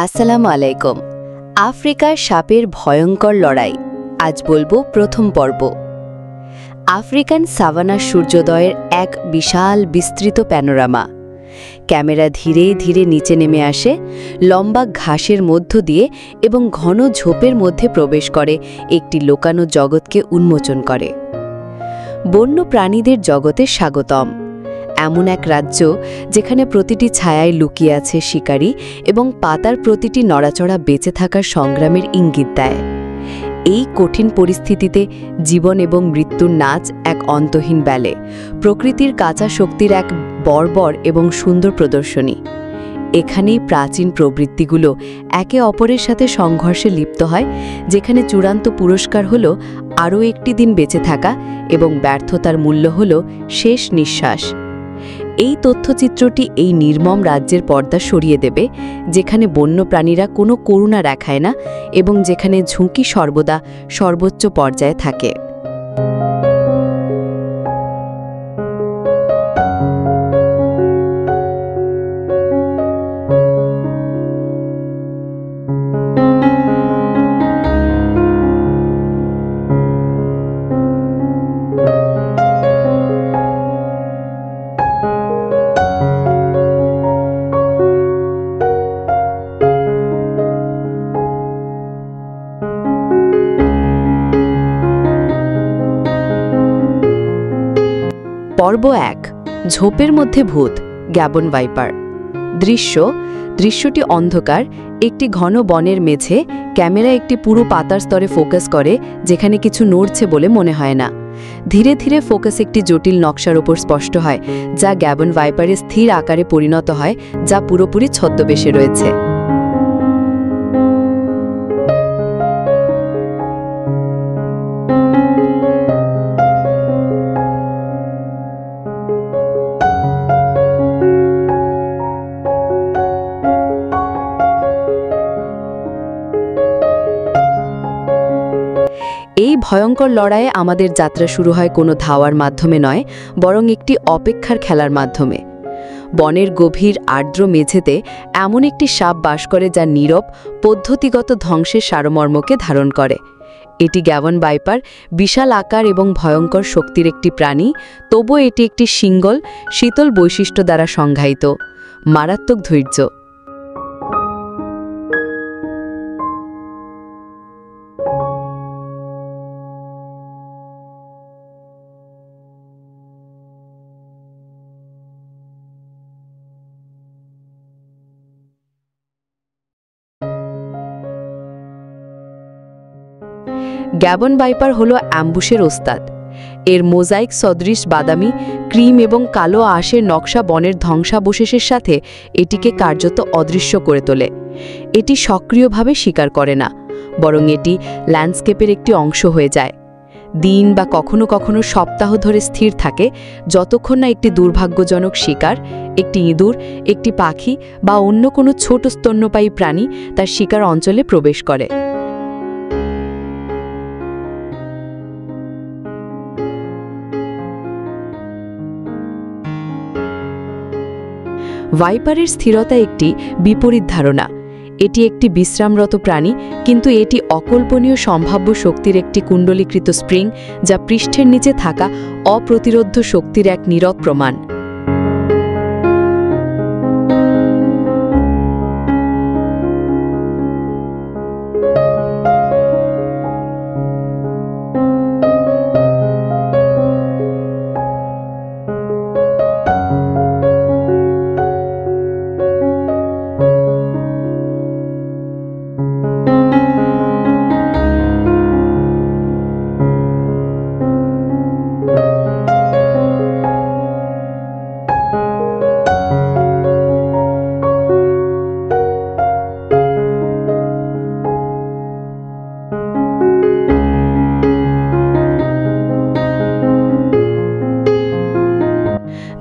আসসালামু আলাইকুম। আফ্রিকার সাপের ভয়ঙ্কর লড়াই আজ বলবো প্রথম পর্ব। আফ্রিকান সাভানার সূর্যোদয়ের এক বিশাল বিস্তৃত প্যানোরামা। ক্যামেরা ধীরে ধীরে নিচে নেমে আসে, লম্বা ঘাসের মধ্য দিয়ে এবং ঘন ঝোপের মধ্যে প্রবেশ করে একটি লোকানো জগৎকে উন্মোচন করে। বন্য প্রাণীদের জগতে স্বাগতম। এমন এক রাজ্য যেখানে প্রতিটি ছায়ায় লুকিয়ে আছে শিকারী এবং পাতার প্রতিটি নড়াচড়া বেঁচে থাকার সংগ্রামের ইঙ্গিত দেয়। এই কঠিন পরিস্থিতিতে জীবন এবং মৃত্যুর নাচ এক অন্তহীন ব্যালে, প্রকৃতির কাঁচা শক্তির এক বর্বর এবং সুন্দর প্রদর্শনী। এখানেই প্রাচীন প্রবৃত্তিগুলো একে অপরের সাথে সংঘর্ষে লিপ্ত হয়, যেখানে চূড়ান্ত পুরস্কার হল আরও একটি দিন বেঁচে থাকা এবং ব্যর্থতার মূল্য হল শেষ নিঃশ্বাস। এই তথ্যচিত্রটি এই নির্মম রাজ্যের পর্দা সরিয়ে দেবে, যেখানে বন্যপ্রাণীরা কোনো করুণা দেখায় না এবং যেখানে ঝুঁকি সর্বদা সর্বোচ্চ পর্যায়ে থাকে। পর্ব ১, ঝোপের মধ্যে ভূত, গ্যাবন ভাইপার। দৃশ্যটি অন্ধকার, একটি ঘন বনের মেঝে। ক্যামেরা একটি পুরো পাতার স্তরে ফোকাস করে, যেখানে কিছু নড়ছে বলে মনে হয় না। ধীরে ধীরে ফোকাস একটি জটিল নকশার ওপর স্পষ্ট হয়, যা গ্যাবন ভাইপারের স্থির আকারে পরিণত হয়, যা পুরোপুরি ছদ্মবেশে রয়েছে। এই ভয়ঙ্কর লড়াইয়ে আমাদের যাত্রা শুরু হয় কোনো ধাওয়ার মাধ্যমে নয়, বরং একটি অপেক্ষার খেলার মাধ্যমে। বনের গভীর আর্দ্র মেঝেতে এমন একটি সাপ বাস করে যা নীরব, পদ্ধতিগত ধ্বংসের সারমর্মকে ধারণ করে। এটি গ্যাবন ভাইপার, বিশাল আকার এবং ভয়ঙ্কর শক্তির একটি প্রাণী, তবুও এটি একটি সিঙ্গল, শীতল বৈশিষ্ট্য দ্বারা সংজ্ঞায়িত, মারাত্মক ধৈর্য। গ্যাবন ভাইপার হল অ্যাম্বুশের ওস্তাদ। এর মোজাইক সদৃশ বাদামি, ক্রিম এবং কালো আঁশের নকশা বনের ধ্বংসাবশেষের সাথে এটিকে কার্যত অদৃশ্য করে তোলে। এটি সক্রিয়ভাবে শিকার করে না, বরং এটি ল্যান্ডস্কেপের একটি অংশ হয়ে যায়। দিন বা কখনো কখনো সপ্তাহ ধরে স্থির থাকে, যতক্ষণ না একটি দুর্ভাগ্যজনক শিকার, একটি ইঁদুর, একটি পাখি বা অন্য কোনো ছোট স্তন্যপায়ী প্রাণী তার শিকার অঞ্চলে প্রবেশ করে। ভাইপারের স্থিরতা একটি বিপরীত ধারণা। এটি একটি বিশ্রামরত প্রাণী, কিন্তু এটি অকল্পনীয় সম্ভাব্য শক্তির একটি কুণ্ডলীকৃত স্প্রিং, যা পৃষ্ঠের নিচে থাকা অপ্রতিরোধ্য শক্তির এক নীরব প্রমাণ।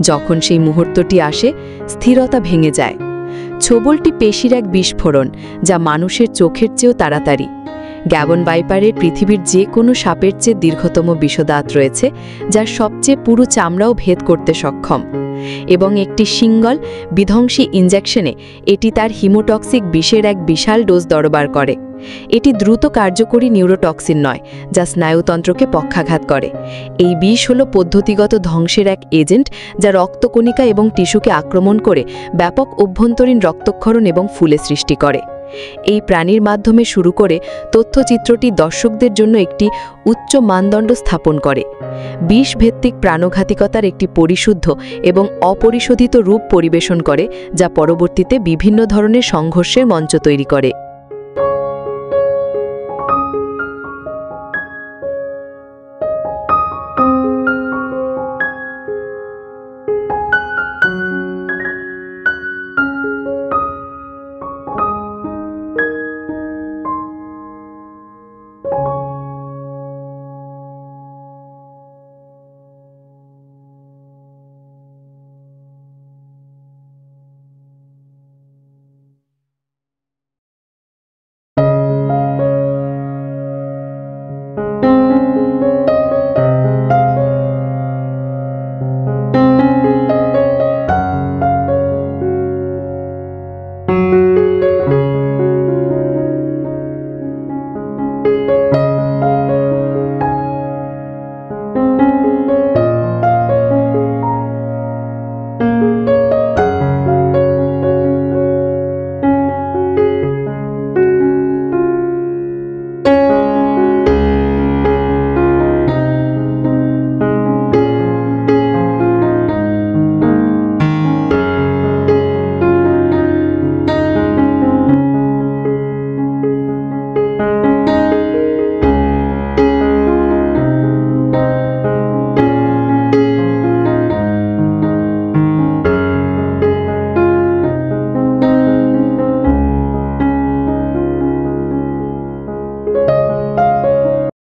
যখন সেই মুহূর্তটি আসে, স্থিরতা ভেঙে যায়। ছোবলটি পেশির এক বিস্ফোরণ, যা মানুষের চোখের চেয়েও তাড়াতাড়ি। গ্যাবন ভাইপারের পৃথিবীর যে কোনো সাপের চেয়ে দীর্ঘতম বিষদাঁত রয়েছে, যার সবচেয়ে পুরু চামড়াও ভেদ করতে সক্ষম, এবং একটি সিঙ্গল বিধ্বংসী ইনজেকশনে এটি তার হিমোটক্সিক বিষের এক বিশাল ডোজ দরবার করে। এটি দ্রুত কার্যকরী নিউরোটক্সিন নয়, যা স্নায়ুতন্ত্রকে পক্ষাঘাত করে। এই বিষ হল পদ্ধতিগত ধ্বংসের এক এজেন্ট, যা রক্তকণিকা এবং টিস্যুকে আক্রমণ করে ব্যাপক অভ্যন্তরীণ রক্তক্ষরণ এবং ফুলে সৃষ্টি করে। এই প্রাণীর মাধ্যমে শুরু করে তথ্যচিত্রটি দর্শকদের জন্য একটি উচ্চ মানদণ্ড স্থাপন করে, বিষভিত্তিক প্রাণঘাতিকতার একটি পরিশুদ্ধ এবং অপরিশোধিত রূপ পরিবেশন করে, যা পরবর্তীতে বিভিন্ন ধরনের সংঘর্ষের মঞ্চ তৈরি করে।